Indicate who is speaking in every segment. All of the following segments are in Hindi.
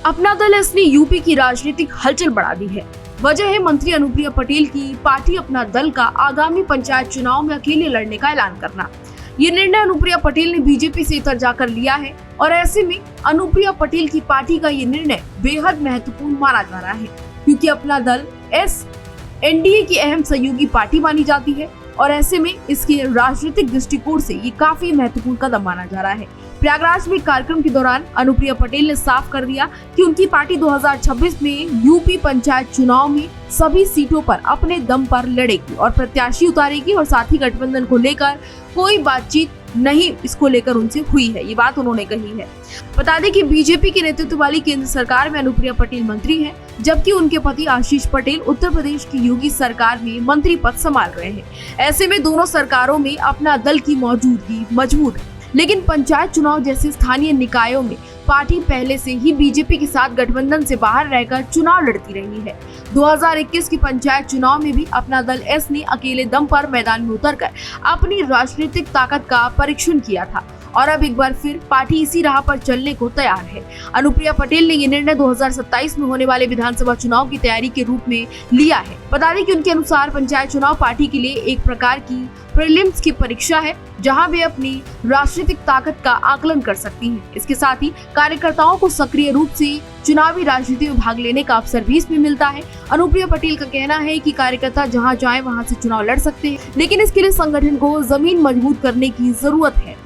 Speaker 1: अपना दल एस ने यूपी की राजनीतिक हलचल बढ़ा दी है। वजह है मंत्री अनुप्रिया पटेल की पार्टी अपना दल का आगामी पंचायत चुनाव में अकेले लड़ने का ऐलान करना। ये निर्णय अनुप्रिया पटेल ने बीजेपी से इतर जाकर लिया है और ऐसे में अनुप्रिया पटेल की पार्टी का ये निर्णय बेहद महत्वपूर्ण माना जा रहा है, क्योंकि अपना दल एस एनडीए की अहम सहयोगी पार्टी मानी जाती है और ऐसे में इसके राजनीतिक दृष्टिकोण से ये काफी महत्वपूर्ण कदम माना जा रहा है। प्रयागराज में कार्यक्रम के दौरान अनुप्रिया पटेल ने साफ कर दिया कि उनकी पार्टी 2026 में यूपी पंचायत चुनाव में सभी सीटों पर अपने दम पर लड़ेगी और प्रत्याशी उतारेगी और साथ ही गठबंधन को लेकर कोई बातचीत नहीं इसको लेकर उनसे हुई है, ये बात उन्होंने कही है। बता दें कि बीजेपी के नेतृत्व वाली केंद्र सरकार में अनुप्रिया पटेल मंत्री हैं, जबकि उनके पति आशीष पटेल उत्तर प्रदेश की योगी सरकार में मंत्री पद संभाल रहे हैं। ऐसे में दोनों सरकारों में अपना दल की मौजूदगी मजबूत है, लेकिन पंचायत चुनाव जैसे स्थानीय निकायों में पार्टी पहले से ही बीजेपी के साथ गठबंधन से बाहर रहकर चुनाव लड़ती रही है। 2021 की पंचायत चुनाव में भी अपना दल एस ने अकेले दम पर मैदान में उतरकर अपनी राजनीतिक ताकत का परीक्षण किया था और अब एक बार फिर पार्टी इसी राह पर चलने को तैयार है। अनुप्रिया पटेल ने ये निर्णय 2027 में होने वाले विधानसभा चुनाव की तैयारी के रूप में लिया है। बता दें कि उनके अनुसार पंचायत चुनाव पार्टी के लिए एक प्रकार की प्रीलिम्स की परीक्षा है, जहां वे अपनी राजनीतिक ताकत का आकलन कर सकती हैं। इसके साथ ही कार्यकर्ताओं को सक्रिय रूप से चुनावी राजनीति में भाग लेने का अवसर भी इसमें मिलता है। अनुप्रिया पटेल का कहना है कि कार्यकर्ता जहां चाहे वहां से चुनाव लड़ सकते हैं, लेकिन इसके लिए संगठन को जमीन मजबूत करने की जरूरत है।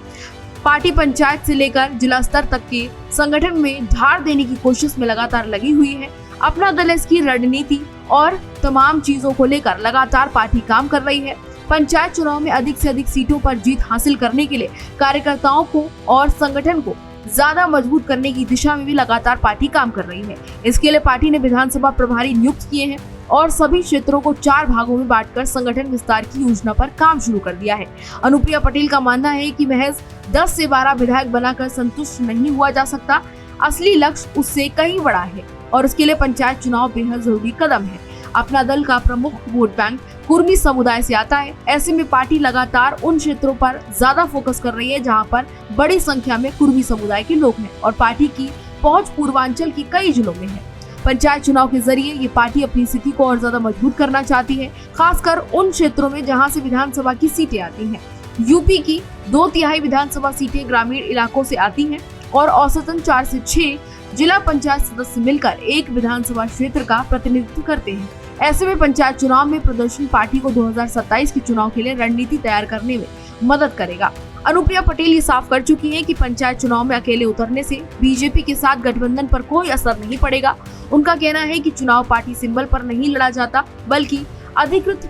Speaker 1: पार्टी पंचायत से लेकर जिला स्तर तक के संगठन में धार देने की कोशिश में लगातार लगी हुई है। अपना दल इसकी रणनीति और तमाम चीजों को लेकर लगातार पार्टी काम कर रही है। पंचायत चुनाव में अधिक से अधिक सीटों पर जीत हासिल करने के लिए कार्यकर्ताओं को और संगठन को ज्यादा मजबूत करने की दिशा में भी लगातार पार्टी काम कर रही है। इसके लिए पार्टी ने विधानसभा प्रभारी नियुक्त किए हैं और सभी क्षेत्रों को 4 भागों में बांटकर संगठन विस्तार की योजना पर काम शुरू कर दिया है। अनुप्रिया पटेल का मानना है कि महज 10 से 12 विधायक बनाकर संतुष्ट नहीं हुआ जा सकता, असली लक्ष्य उससे कहीं बड़ा है और उसके लिए पंचायत चुनाव बेहद जरूरी कदम है। अपना दल का प्रमुख वोट बैंक कुर्मी समुदाय से आता है। ऐसे में पार्टी लगातार उन क्षेत्रों पर ज्यादा फोकस कर रही है जहां पर बड़ी संख्या में कुर्मी समुदाय के लोग हैं और पार्टी की पहुंच पूर्वांचल की कई जिलों में है। पंचायत चुनाव के जरिए ये पार्टी अपनी स्थिति को और ज्यादा मजबूत करना चाहती है, खासकर उन क्षेत्रों में जहां से विधानसभा की सीटें आती हैं। यूपी की 2/3 विधानसभा सीटें ग्रामीण इलाकों से आती हैं और औसतन 4 से 6 जिला पंचायत सदस्य मिलकर एक विधानसभा क्षेत्र का प्रतिनिधित्व करते हैं। ऐसे में पंचायत चुनाव में प्रदर्शन पार्टी को 2027 के चुनाव के लिए रणनीति तैयार करने में मदद करेगा। अनुप्रिया पटेल ये साफ कर चुकी हैं कि पंचायत चुनाव में अकेले उतरने से बीजेपी के साथ गठबंधन पर कोई असर नहीं पड़ेगा। उनका कहना है कि चुनाव पार्टी सिंबल पर नहीं लड़ा जाता, बल्कि अधिकृत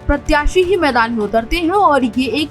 Speaker 1: प्रत्याशी ही मैदान में उतरते हैं और ये एक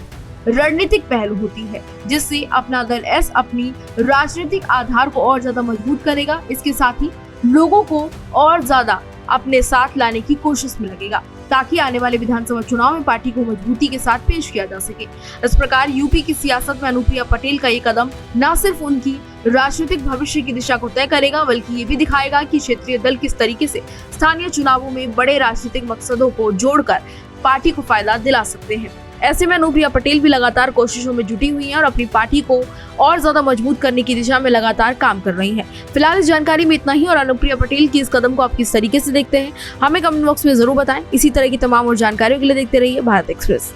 Speaker 1: रणनीतिक पहल होती है जिससे अपना दल एस अपनी राजनीतिक आधार को और ज्यादा मजबूत करेगा। इसके साथ ही लोगों को और ज्यादा अपने साथ लाने की कोशिश में लगेगा ताकि आने वाले विधानसभा चुनाव में पार्टी को मजबूती के साथ पेश किया जा सके। इस प्रकार यूपी की सियासत में अनुप्रिया पटेल का ये कदम न सिर्फ उनकी राजनीतिक भविष्य की दिशा को तय करेगा, बल्कि ये भी दिखाएगा कि क्षेत्रीय दल किस तरीके से स्थानीय चुनावों में बड़े राजनीतिक मकसदों को जोड़कर पार्टी को फायदा दिला सकते हैं। ऐसे में अनुप्रिया पटेल भी लगातार कोशिशों में जुटी हुई हैं और अपनी पार्टी को और ज्यादा मजबूत करने की दिशा में लगातार काम कर रही हैं। फिलहाल इस जानकारी में इतना ही और अनुप्रिया पटेल की इस कदम को आप किस तरीके से देखते हैं हमें कमेंट बॉक्स में जरूर बताएं। इसी तरह की तमाम और जानकारियों के लिए देखते रहिए भारत एक्सप्रेस।